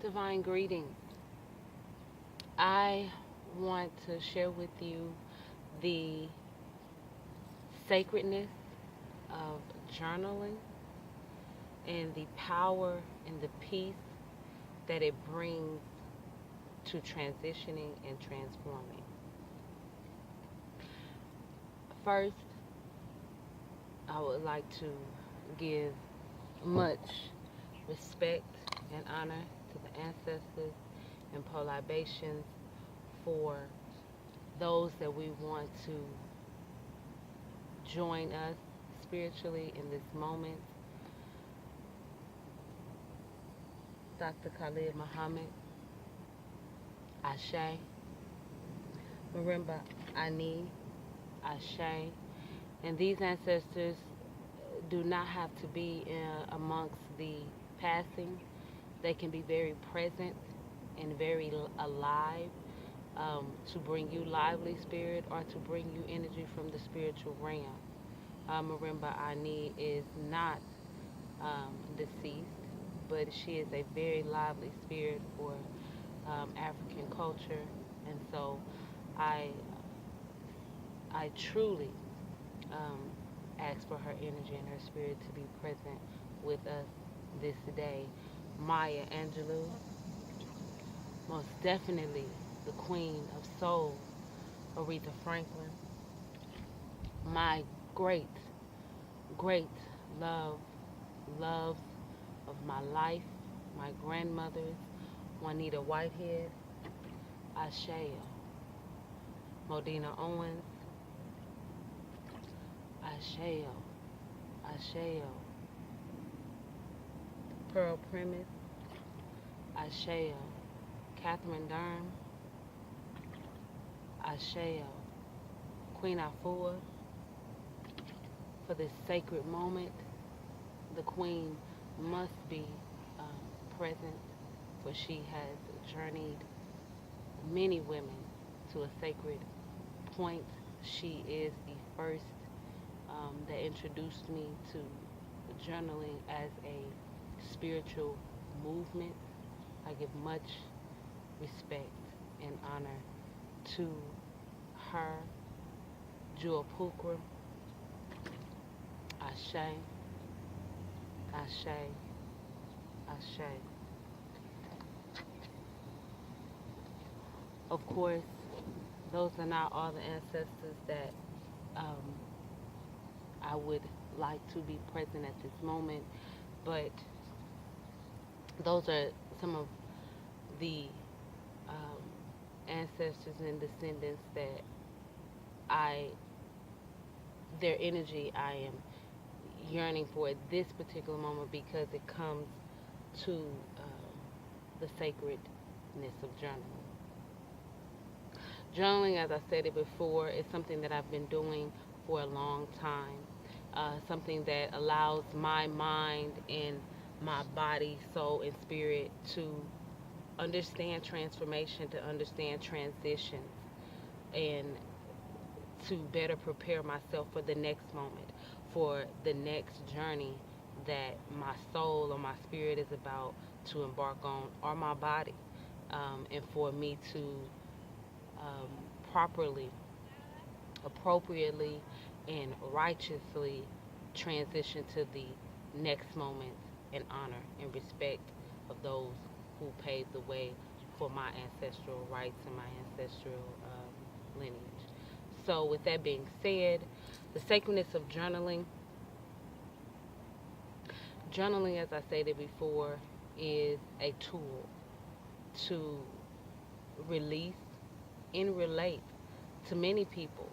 Divine greetings. I want to share with you the sacredness of journaling and the power and the peace that it brings to transitioning and transforming. First, I would like to give much respect and honor to the ancestors and libations for those that we want to join us spiritually in this moment. Dr. Khalid Muhammad, Ashe, Marimba Ani, Ashe, and these ancestors do not have to be amongst the passing. They can be very present and very alive to bring you lively spirit or to bring you energy from the spiritual realm. Marimba Ani is not deceased, but she is a very lively spirit for African culture, and so I I truly um, ask for her energy and her spirit to be present with us this day. Maya Angelou, most definitely the queen of soul, Aretha Franklin, my great, great love, love of my life, my grandmothers, Juanita Whitehead, Ashea, Modena Owens, Asheo, Asheo, Pearl Primus, Asheo, Catherine Durham, Asheo, Queen Afua, for this sacred moment. The Queen must be present, for she has journeyed many women to a sacred point. She is the first that introduced me to journaling as a spiritual movement. I give much respect and honor to her, Jewel Pulcrum, Ashe, Ashe, Ashe. Of course, those are not all the ancestors that um, I would like to be present at this moment, but those are some of the um, ancestors and descendants that I, their energy I am yearning for at this particular moment because it comes to the sacredness of journaling. Journaling, as I said it before, is something that I've been doing for a long time. Something that allows my mind and my body, soul, and spirit to understand transformation, to understand transitions, and to better prepare myself for the next moment, for the next journey that my soul or my spirit is about to embark on, or my body, and for me to um, properly, appropriately, and righteously transition to the next moment in honor and respect of those who paved the way for my ancestral rights and my ancestral lineage. So, with that being said, the sacredness of journaling. Journaling, as I stated before, is a tool to release and relate to many people.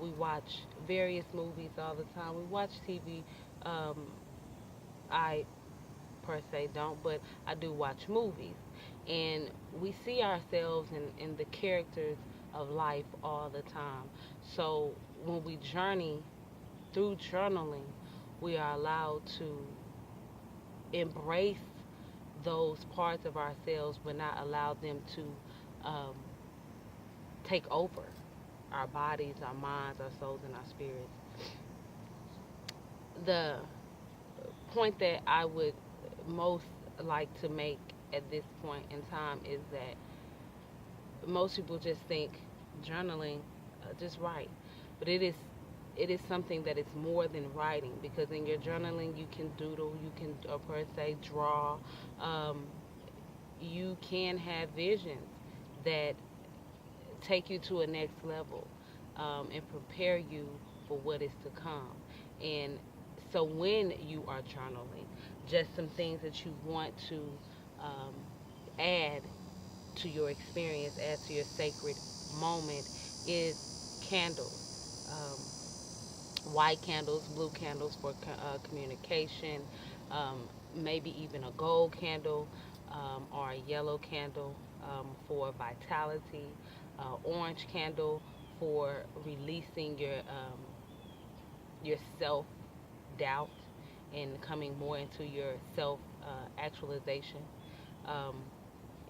We watch various movies all the time. We watch TV. Um, I per se don't, but I do watch movies. And we see ourselves in the characters of life all the time. So when we journey through journaling, we are allowed to embrace those parts of ourselves, but not allow them to um, take over our bodies, our minds, our souls, and our spirits. The point that I would most like to make at this point in time is that most people just think journaling, just write, but it is something that is more than writing, because in your journaling you can doodle, you can per se draw, um, you can have visions that take you to a next level, and prepare you for what is to come. And so when you are journaling, just some things that you want to um, add to your experience, add to your sacred moment, is candles. White candles, blue candles for communication, maybe even a gold candle, or a yellow candle for vitality, orange candle for releasing your self doubt and coming more into your self actualization. Um,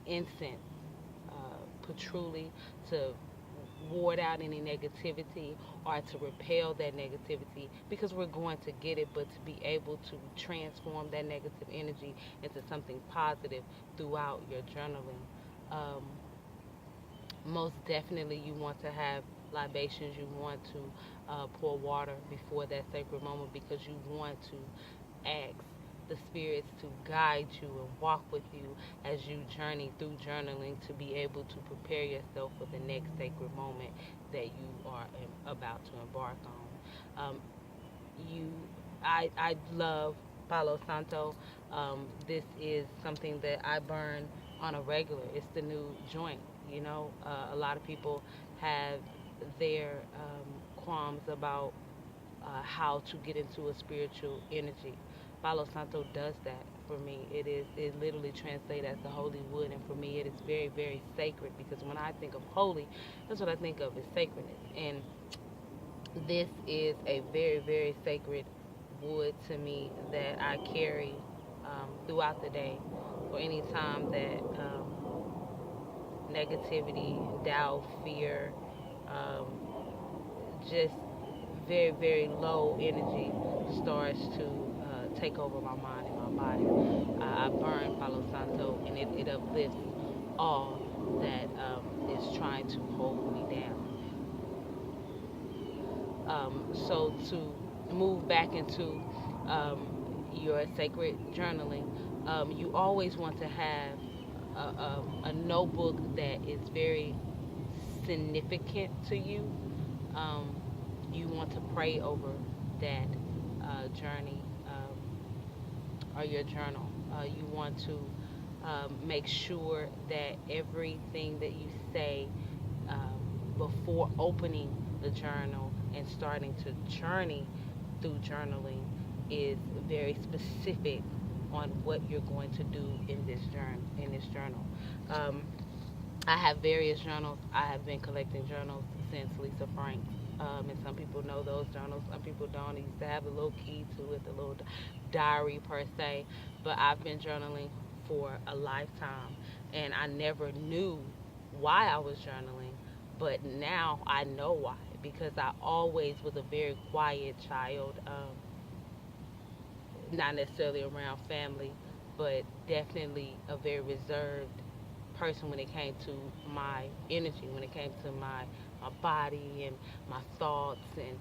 Incense, patchouli, to ward out any negativity or to repel that negativity, because we're going to get it, but to be able to transform that negative energy into something positive throughout your journaling. Um, Most definitely, you want to have libations. You want to pour water before that sacred moment, because you want to ask the spirits to guide you and walk with you as you journey through journaling, to be able to prepare yourself for the next sacred moment that you are about to embark on. You I love Palo Santo. This is something that I burn on a regular. It's the new joint. A lot of people have their qualms about how to get into a spiritual energy. Palo Santo does that for me. It literally translates as the holy wood, and for me it is very, very sacred, because when I think of holy, that's what I think of, is sacredness. And this is a very, very sacred wood to me that I carry throughout the day, for any time that negativity, doubt, fear, um, just very, very low energy starts to take over my mind and my body. I burn Palo Santo, and it uplifts all that is trying to hold me down. So to move back into your sacred journaling, you always want to have a notebook that is very significant to you. Um, you want to pray over that journey, or your journal. You want to make sure that everything that you say before opening the journal and starting to journey through journaling is very specific on what you're going to do in this journal. Um, I have various journals. I have been collecting journals since Lisa Frank. And some people know those journals, some people don't. It used to have a little key to it, the little diary per se. But I've been journaling for a lifetime, and I never knew why I was journaling, but now I know why, because I always was a very quiet child. Not necessarily around family, but definitely a very reserved person when it came to my energy, when it came to my body and my thoughts, and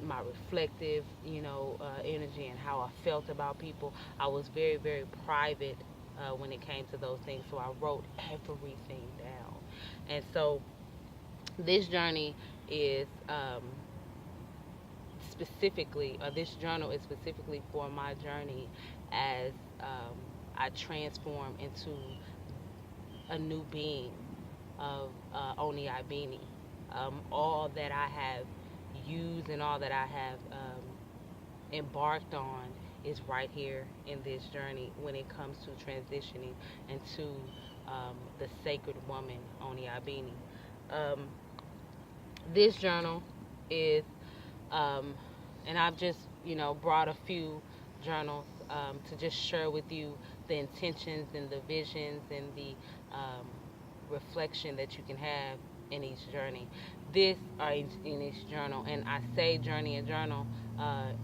my reflective, energy, and how I felt about people. I was very, very private when it came to those things, so I wrote everything down. And so this journey is specifically, or this journal is specifically for my journey as I transform into a new being of Oni Ibini. All that I have used and all that I have embarked on is right here in this journey when it comes to transitioning into the sacred woman, Oni Ibini. Um, this journal is, um, and I've just, brought a few journals to just share with you the intentions and the visions and the um, reflection that you can have in each journey. This are in each journal, and I say journey and journal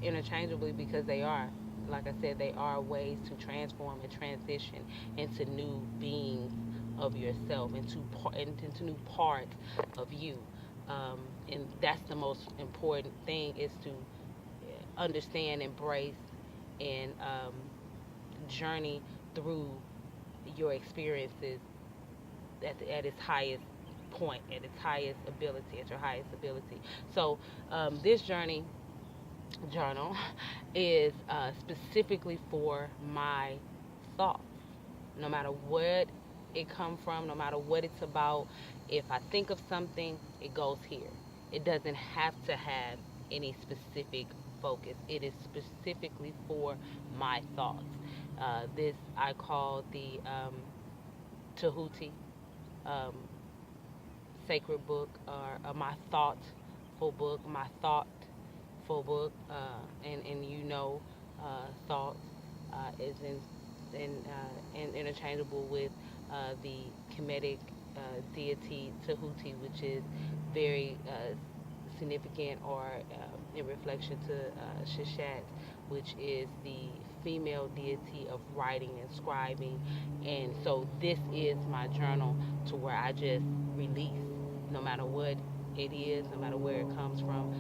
interchangeably because they are. like I said, they are ways to transform and transition into new beings of yourself, into new parts of you. And that's the most important thing, is to understand, embrace, and journey through your experiences at its highest point, at its highest ability, at your highest ability. So this journal is specifically for my thoughts. No matter what it come from, no matter what it's about, if I think of something, it goes here. It doesn't have to have any specific focus. It is specifically for my thoughts. This I call the Tahuti um, sacred book, or my thoughtful book, my thoughtful book, and thought is in interchangeable with the Kemetic deity Tahuti, which is very significant, or in reflection to Sheshat, which is the female deity of writing and scribing. And so this is my journal, to where I just release, no matter what it is, no matter where it comes from.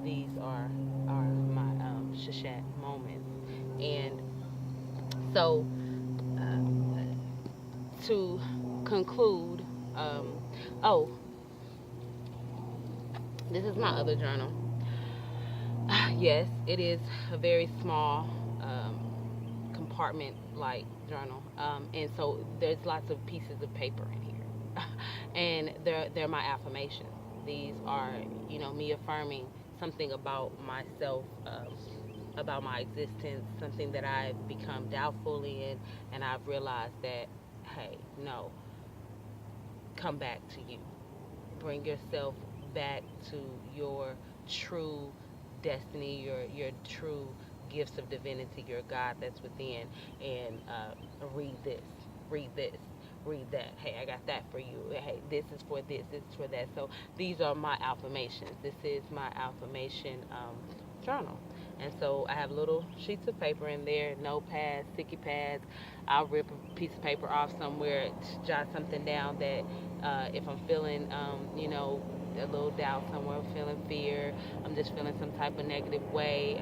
These are my Sheshat moments. And so to conclude, um, oh, this is my other journal. Yes, it is a very small compartment like journal, and so there's lots of pieces of paper in here, and they're my affirmations. These are, me affirming something about myself, about my existence, something that I've become doubtful in, and I've realized that, hey, no, come back to you. Bring yourself back to your true destiny, your true gifts of divinity, your God that's within, and read this, read this, read that. Hey, I got that for you. Hey, this is for this is for that. So these are my affirmations. This is my affirmation journal. And so I have little sheets of paper in there, notepads, sticky pads. I'll rip a piece of paper off somewhere, jot something down that if I'm feeling, a little doubt somewhere, I'm feeling fear, I'm just feeling some type of negative way,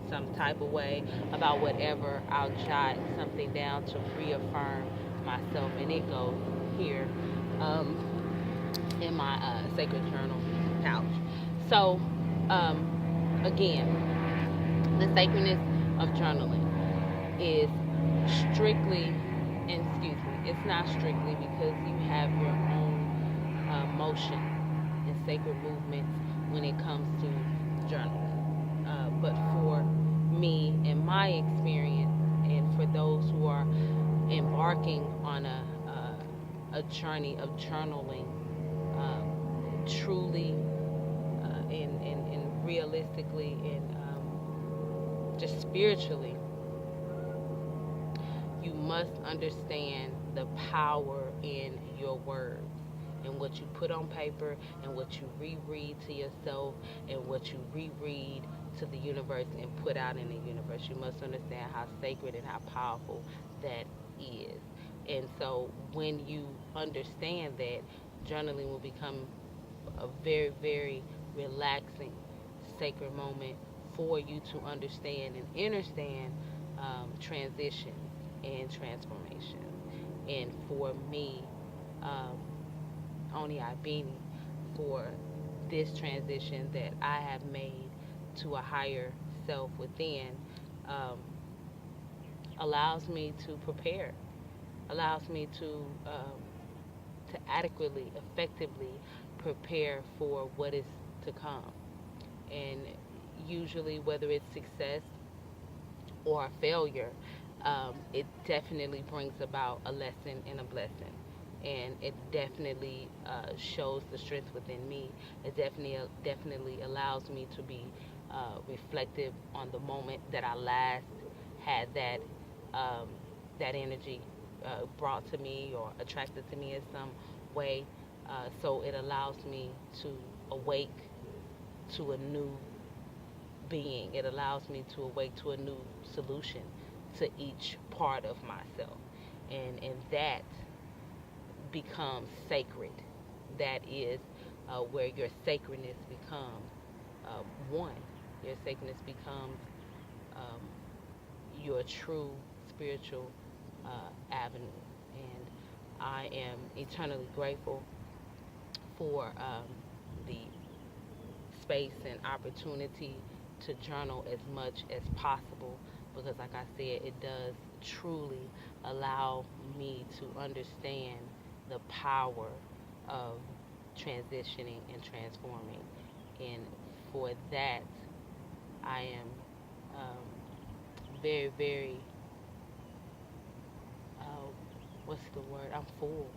some type of way about whatever, I'll jot something down to reaffirm myself, and it goes here um, in my sacred journal pouch. So, again, the sacredness of journaling is strictly, and excuse me, it's not strictly, because you have your own motion and sacred movements when it comes to journaling. But for me and my experience, and for those who are embarking on a journey of journaling, truly and realistically, and just spiritually, you must understand the power in your words, and what you put on paper, and what you reread to yourself, and what you reread to the universe and put out in the universe. You must understand how sacred and how powerful that is. And so when you understand that, journaling will become a very, very relaxing, sacred moment for you to understand and understand transition and transformation. And for me, um, Oni Ibini, for this transition that I have made to a higher self within, um, allows me to prepare, allows me to adequately, effectively prepare for what is to come. And usually, whether it's success or a failure, it definitely brings about a lesson and a blessing. And it definitely shows the strength within me. It definitely allows me to be reflective on the moment that I last had um, that energy brought to me or attracted to me in some way. So it allows me to awake to a new being. It allows me to awake to a new solution to each part of myself. And that becomes sacred. That is where your sacredness becomes one. Your sacredness becomes um, your true spiritual avenue. And I am eternally grateful for the space and opportunity to journal as much as possible because, like I said, it does truly allow me to understand the power of transitioning and transforming. And for that, I am very, very, uh, what's the word? I'm full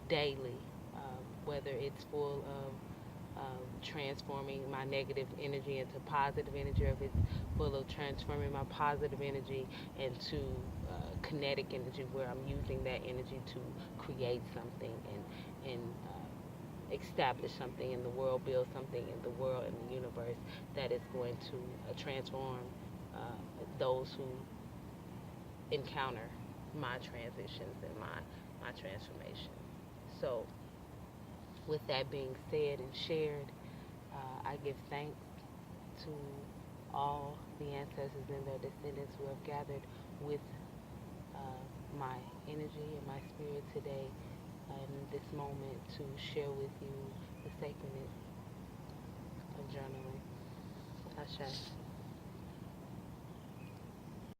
daily, whether it's full of transforming my negative energy into positive energy, or if it's full of transforming my positive energy into kinetic energy, where I'm using that energy to create something and establish something in the world, build something in the world and the universe that is going to transform those who encounter my transitions and my transformation. So, with that being said and shared, I give thanks to all the ancestors and their descendants who have gathered with my energy and my spirit today in this moment to share with you the sacredness of journaling. Ashe.